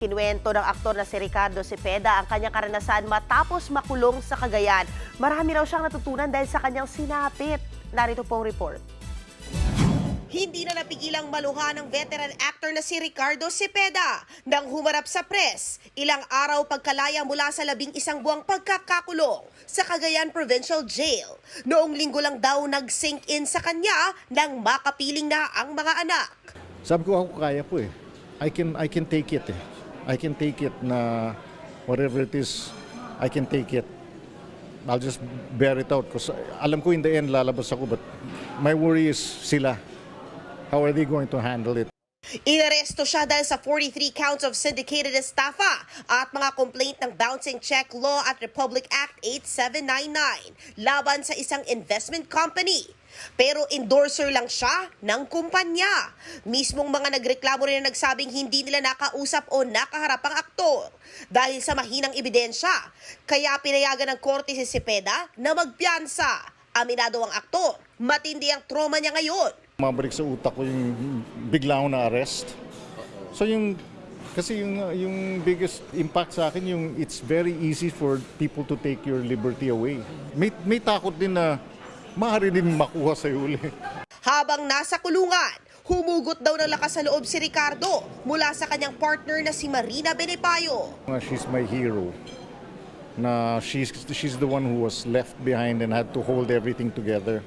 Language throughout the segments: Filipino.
Kinuwento ng aktor na si Ricardo Cepeda ang kanyang karanasan matapos makulong sa Cagayan. Marami raw siyang natutunan dahil sa kanyang sinapit. Narito po ang report. Hindi na napigilang maluha ng veteran actor na si Ricardo Cepeda nang humarap sa press ilang araw pagkalaya mula sa 11 buwang pagkakakulong sa Cagayan Provincial Jail. Noong linggo lang daw nag-sink in sa kanya nang makapiling na ang mga anak. Sabi ko ako kaya po eh. I can take it eh. I can take it na whatever it is, I can take it. I'll just bear it out because alam ko in the end lalabas ako, but my worry is sila. How are they going to handle it? Inaresto siya dahil sa 43 counts of syndicated estafa at mga complaint ng bouncing check law at Republic Act 8799 laban sa isang investment company. Pero endorser lang siya ng kumpanya. Mismong mga nagreklamo rin na nagsabing hindi nila nakausap o nakaharap ang aktor dahil sa mahinang ebidensya. Kaya pinayagan ng korte si Cepeda na magpiyansa. Aminado ang aktor, matindi ang trauma niya ngayon. Mabalik sa utak ko yung bigla akong na-arrest. So kasi yung biggest impact sa akin yung it's very easy for people to take your liberty away. May takot din na maaari din makuha sa uli. Habang nasa kulungan, humugot daw ng lakas sa loob si Ricardo mula sa kanyang partner na si Marina Benepayo. She's my hero. Na she's the one who was left behind and had to hold everything together.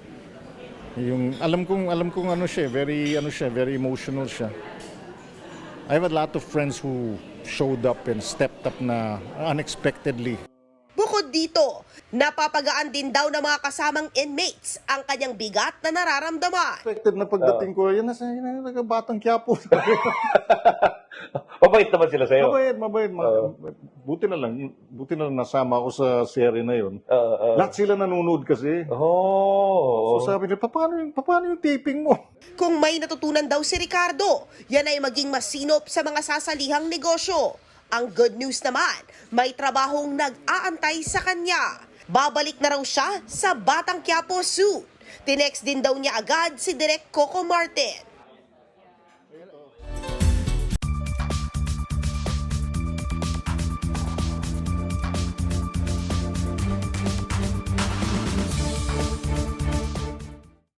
Yung alam kong very emotional siya. I have a lot of friends who showed up and stepped up na unexpectedly. Bukod dito, napapagaan din daw ng mga kasamang inmates ang kanyang bigat na nararamdaman. Expected na pagdating ko, yan na Batang Quiapo. Mabait naman sila sa'yo. Mabait. Buti na lang nasama ako sa serye na yun. Lahat sila nanonood kasi. Oh. So sabi nila, paano yung taping mo? Kung may natutunan daw si Ricardo, yan ay maging masinop sa mga sasalihang negosyo. Ang good news naman, may trabahong nag-aantay sa kanya. Babalik na raw siya sa Batang Quiapo suit. Tinext din daw niya agad si Direk Coco Martin.